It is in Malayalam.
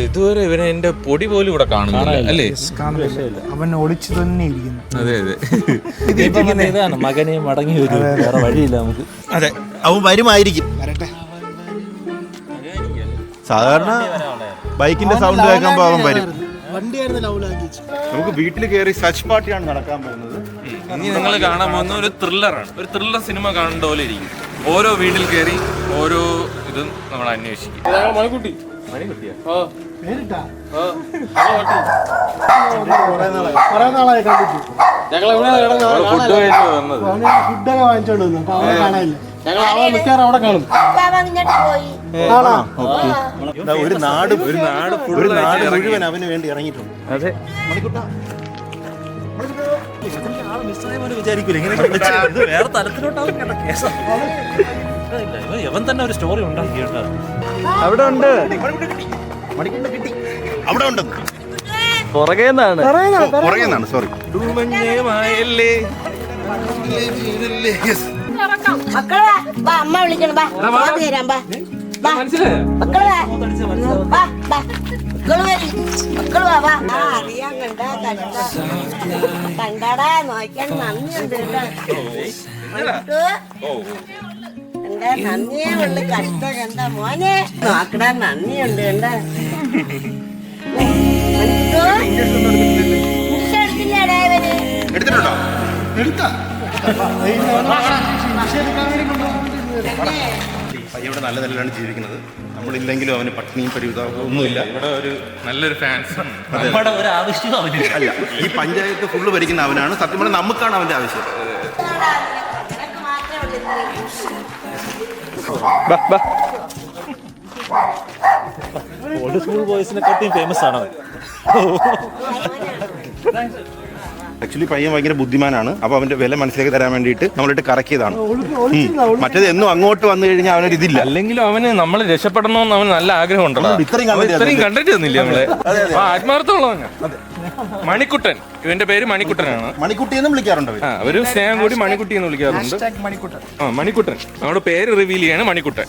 ഇതുവരെ ഇവനെ എന്റെ പൊടി പോലും ഇവിടെ കാണുന്നില്ല അല്ലേ? അവൻ ഒളിച്ചു തന്നെ ഇരിക്കുന്നു. അതെ അതെ, ഇതാണ് മകനെ മടങ്ങി വരും, വേറെ വഴിയില്ല നമുക്ക്. അതെ, അവൻ വരുമായിരിക്കും. സാധാരണ ബൈക്കിന്റെ സൗണ്ട് കേൾക്കുമ്പോൾ അവൻ വരും. നമുക്ക് വീട്ടിൽ കയറി സച്ച് പാർട്ടിയാണ് നടക്കാൻ പോകുന്നത്. ഇനി നിങ്ങൾ കാണാൻ പോകുന്ന ഒരു ത്രില്ലറാണ്. ഒരു ത്രില്ലർ സിനിമ കാണേണ്ട പോലെ ഇരിക്കും. ഓരോ വീട്ടിൽ കയറി ഓരോ ഇതും നമ്മൾ അന്വേഷിക്കും. ഒരു നാട് മുഴുവൻ അവന് വേണ്ടി ഇറങ്ങിയിട്ടുണ്ട്. അതെ, വിചാരിക്കൂല ഇങ്ങനെ വേറെ തലത്തിലോട്ടാവും കേട്ടോ. ഇവൻ തന്നെ ഒരു സ്റ്റോറി ഉണ്ടാക്കി കേട്ടോ. അവിടെ ഉണ്ട്, അവിടെ ഉണ്ട്, പുറകേന്നാണ്. സോറി. മക്കളെ വാ, അമ്മ വിളിക്കണം. വാ, ചോറ് തരാം. വാ, വാ മക്കളെ, വാ, വാ മക്കള് വാ, വാ. അറിയാൻ കണ്ടാടാ, നോക്കാൻ നന്ദിയുണ്ട് കേട്ടോ. എന്താ നന്ദിയേ ഉള്ളു, കഷ്ട കണ്ട മോനെ നോക്കടാ, നന്ദിയുണ്ട് കണ്ട. എടുത്തില്ലാടേ ഇവന്. എടുത്തിട്ടുണ്ടോ? ഇവിടെ നല്ല നിലയിലാണ് ജീവിക്കുന്നത്. നമ്മളില്ലെങ്കിലും അവന് പട്ടിണിയും പരിവിധാവും ഒന്നുമില്ല. ഇവിടെ ഒരു നല്ലൊരു ഫാൻസ് നമ്മുടെ ഒരു ആവശ്യം അവനില്ല. അല്ല, ഈ പഞ്ചായത്ത് ഫുള്ള് ഭരിക്കുന്ന അവനാണ്. സത്യം പറഞ്ഞാൽ നമുക്കാണ് അവന്റെ ആവശ്യം. ഓൾഡ് സ്കൂൾ ബോയ്സിനെക്കാട്ടിയും ഫേമസ് ആണ് അവൻ. ആക്ച്വലി പയ്യൻ ഭയങ്കര ബുദ്ധിമാനാണ്. അപ്പൊ അവന്റെ വില മനസ്സിലാക്കി തരാൻ വേണ്ടിയിട്ട് നമ്മളിട്ട് കറക്കിയതാണ്. മറ്റേത് എന്നും അങ്ങോട്ട് വന്നു കഴിഞ്ഞാൽ അവനൊരു ഇതില്ല. അല്ലെങ്കിലും അവന് നമ്മൾ രക്ഷപ്പെടണമെന്ന് അവന് നല്ല ആഗ്രഹം ഉണ്ടല്ലോ. ഇത്രയും കണ്ടിട്ട് തന്നില്ല നമ്മളെ. ആത്മാർത്ഥമുള്ളവനാ മണിക്കുട്ടൻ. ഇവന്റെ പേര് മണിക്കുട്ടനാണ്. മണിക്കുട്ടി എന്ന് വിളിക്കാറുണ്ട്. ഒരു സ്നേഹം കൂടി മണിക്കുട്ടി എന്ന് വിളിക്കാറുണ്ട്. മണിക്കുട്ടൻ. നമ്മുടെ പേര് റിവീൽ ചെയ്യാണ് മണിക്കുട്ടൻ.